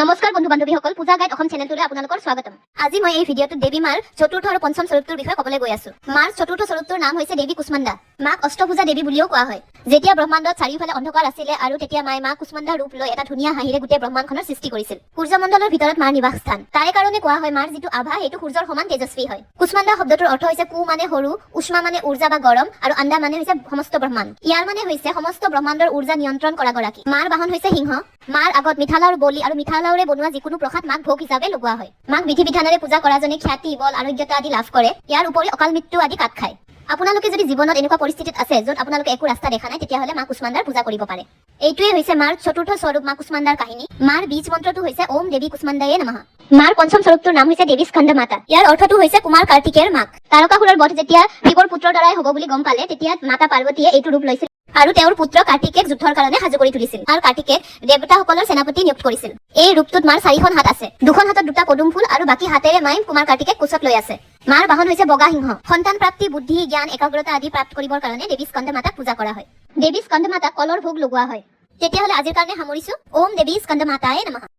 নমস্কাৰ বন্ধু বান্ধৱীসকল, পূজা গাইড অসম চেনেলটোলৈ আপোনালোকৰ স্বাগতম। আজি মই এই ভিডিঅ'টোত দেৱী মাৰ চতুৰ্থ আৰু পঞ্চম স্বৰূপটোৰ বিষয়ে ক'বলৈ গৈ আছো। মাৰ চতুৰ্থ স্বৰূপটোৰ নাম হৈছে দেৱী কুষ্মাণ্ডা। মাক অষ্টভুজা দেৱী বুলিও কোৱা হয়। যেতিয়া ব্ৰহ্মাণ্ডত চাৰিওফালে অন্ধকাৰ আছিলে আৰু তেতিয়া মায়ে মা কুষ্মাণ্ডাৰ ৰূপ লৈ এটা ধুনীয়া হাঁহিৰে গোটেই ব্ৰহ্মাণ্ডখনৰ সৃষ্টি কৰিছিল। সূৰ্যমণ্ডলৰ ভিতৰত মাৰ নিবাস স্থান। তাৰে কাৰণে কোৱা হয় মাৰ যিটো আভা সেইটো সূৰ্যৰ সমান তেজস্বী হয়। কুষ্মাণ্ডা শব্দটোৰ অৰ্থ হৈছে কু মানে সৰু, উষ্মা মানে উৰ্জা বা গৰম, আৰু আণ্ডা মানে হৈছে সমস্ত ব্ৰহ্মাণ্ড। ইয়াৰ মানে হৈছে সমস্ত ব্ৰহ্মাণ্ডৰ উৰ্জা নিয়ন্ত্ৰণ কৰা গৰাকী। মাৰ বাহন হৈছে সিংহ। মাৰ আগত মিঠালাওৰ বলি আৰু মিঠালাওৰে বনোৱা যিকোনো প্ৰসাদ মাক ভোগ হিচাপে লগোৱা হয়। মাক বিধি বিধানেৰে পূজা কৰাজনে খ্যাতি, বল, আৰোগ্যতা আদি লাভ কৰে। ইয়াৰ উপৰি অকাল মৃত্যু আদি কাট খায়। আপোনালোকে যদি জীৱনত এনেকুৱা পৰিস্থিতিত আছে য'ত আপোনালোকে একো ৰাস্তা দেখা নাই, তেতিয়াহ'লে মা কুষ্মাণ্ডাৰ পূজা কৰিব পাৰে। এইটোৱে হৈছে মাৰ চতুৰ্থ স্বৰূপ মা কুষ্মাণ্ডাৰ কাহিনী। মাৰ বীজ মন্ত্ৰটো হৈছে ওম দেৱী কুষ্মাণ্ডায়ে নমঃ। মাৰ পঞ্চম স্বৰূপটোৰ নাম হৈছে দেৱী স্কন্দ মাতা। ইয়াৰ অৰ্থটো হৈছে কুমাৰ কাৰ্তিকেয়ৰ মাক। তাৰকাসুৰৰ বধ যেতিয়া শিৱৰ পুত্ৰৰ দ্বাৰাই হ'ব বুলি গম পালে, তেতিয়া মাতা পাৰ্বতীয়ে এইটো ৰূপ লৈছিল আৰু তেওঁৰ পুত্ৰ কাৰ্তিকেক যুদ্ধৰ কাৰণে সাজু কৰি তুলিছিল। আৰু কাৰ্তিকেক দেৱতাসকলৰ সেনাপতি নিয়োগ কৰিছিল। এই ৰূপটোত মাৰ 4খন হাত আছে। 2খন হাতত 2টা পদুম ফুল আৰু বাকী হাতেৰে মায়ে কুমাৰ কাৰ্তিকেক কোচত লৈ আছে। মাৰ বাহন হৈছে বগা সিংহ। সন্তান প্ৰাপ্তি, বুদ্ধি, জ্ঞান, একাগ্ৰতা আদি প্ৰাপ্ত কৰিবৰ কাৰণে দেৱী স্কন্দ মাতাক পূজা কৰা হয়। দেৱী স্কন্দ মাতাক কলৰ ভোগ লগোৱা হয়। তেতিয়াহ'লে আজিৰ কাৰণে সামৰিছো। ওম দেৱী স্কন্দ মাতায়ে নমঃ।